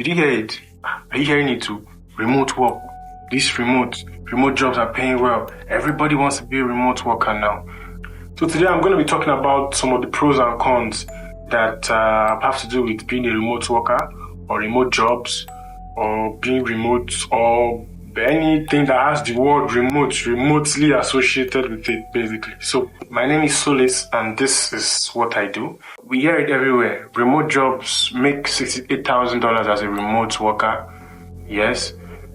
Did you hear it? Are you hearing it too? Remote work. These remote jobs are paying well. Everybody wants to be a remote worker now. So today I'm going to be talking about some of the pros and cons that have to do with being a remote worker or remote jobs or being remote or anything that has the word remotely associated with it, basically. So my name is Solis and this is what I do. We hear it everywhere. Remote jobs make $68,000 as a remote worker. Yes,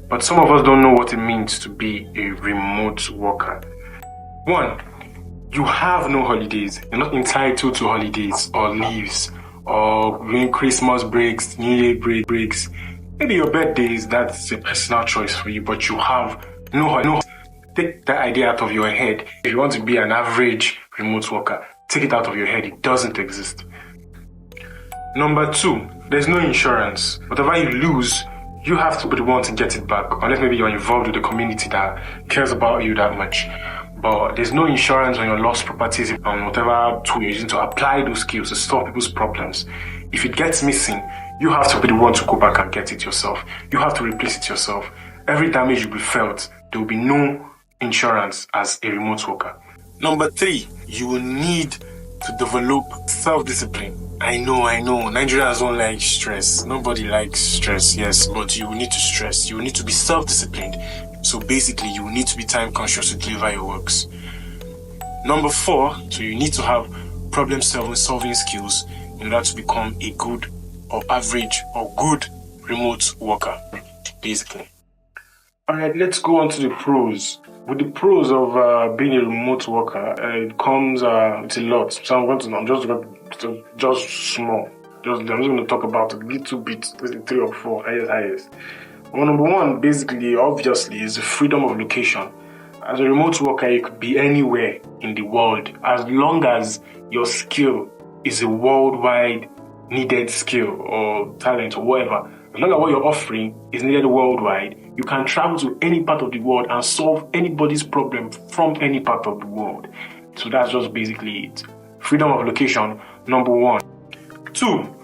but some of us don't know what it means to be a remote worker. One, you have no holidays. You're not entitled to holidays or leaves or Christmas breaks, New Year breaks. Maybe your birthdays, that's a personal choice for you, but you have no. Take that idea out of your head. If you want to be an average remote worker, take it out of your head. It doesn't exist. Number two, there's no insurance. Whatever you lose, you have to be the one to get it back, unless maybe you're involved with the community that cares about you that much. But there's no insurance on your lost properties on whatever tool you're using to apply those skills to solve people's problems. If it gets missing, you have to be the one to go back and get it yourself. You have to replace it yourself. Every damage will be felt. There will be no insurance as a remote worker. Number three, you will need to develop self-discipline. I know. Nigerians don't like stress. Nobody likes stress, yes, but you will need to stress. You will need to be self-disciplined. So basically, you will need to be time conscious to deliver your works. Number four, so you need to have problem-solving skills in order to become a good or average or good remote worker, basically. All right, let's go on to the pros. With the pros of being a remote worker, it comes it's a lot. So I'm just small. I'm just going to talk about a little bit, 3 or 4, highest. Well, number one, basically, obviously, is the freedom of location. As a remote worker, you could be anywhere in the world as long as your skill is a worldwide needed skill or talent or whatever. As long as what you're offering is needed worldwide, you can travel to any part of the world and solve anybody's problem from any part of the world. So that's just basically it. Freedom of location, number one. 2,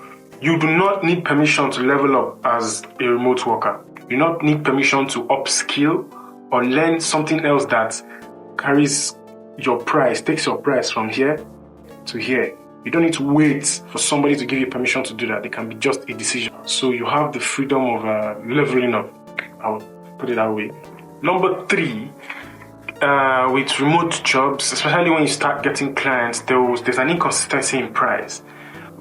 you do not need permission to level up as a remote worker. You do not need permission to upskill or learn something else that carries your price, takes your price from here to here. You don't need to wait for somebody to give you permission to do that. It can be just a decision. So you have the freedom of leveling up. I'll put it that way. Number 3, with remote jobs, especially when you start getting clients, there's an inconsistency in price.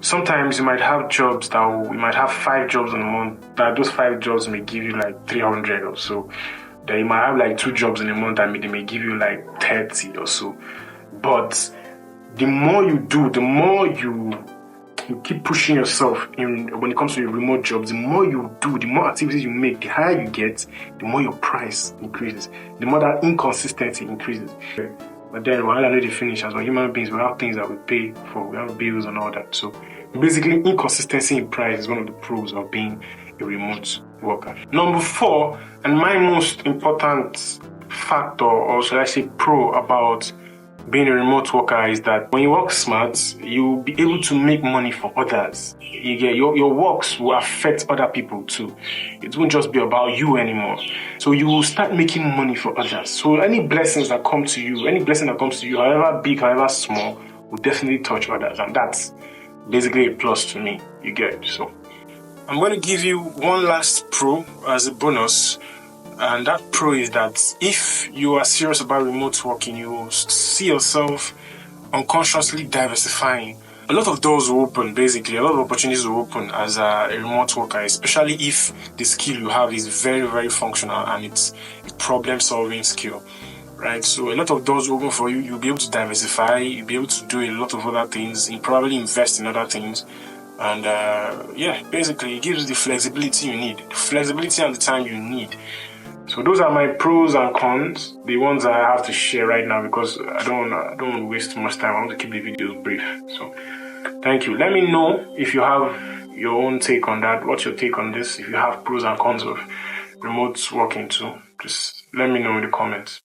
Sometimes you might have jobs you might have 5 jobs in a month. That those 5 jobs may give you like 300 or so. Then you might have like 2 jobs in a month and they may give you like 30 or so. But the more you do, the more you keep pushing yourself when it comes to your remote jobs, the more you do, the more activities you make, the higher you get, the more your price increases, the more that inconsistency increases. But then while I know they finish, as well, human beings, we have things that we pay for, we have bills and all that. So basically, inconsistency in price is one of the pros of being a remote worker. Number 4, and my most important factor, or should I say pro, about being a remote worker is that when you work smart, you'll be able to make money for others. Your works will affect other people too. It won't just be about you anymore. So you will start making money for others. So any blessing that comes to you, however big, however small, will definitely touch others. And that's basically a plus to me, you get. So I'm going to give you one last pro as a bonus. And that pro is that if you are serious about remote working, you will see yourself unconsciously diversifying. A lot of doors will open, basically. A lot of opportunities will open as a remote worker, especially if the skill you have is very, very functional and it's a problem-solving skill, right? So a lot of doors will open for you. You'll be able to diversify. You'll be able to do a lot of other things. You probably invest in other things. And basically, it gives you the flexibility you need. The flexibility and the time you need. So those are my pros and cons, the ones I have to share right now because I don't want to waste too much time. I want to keep the videos brief. So thank you. Let me know if you have your own take on that. What's your take on this? If you have pros and cons of remote working too, just let me know in the comments.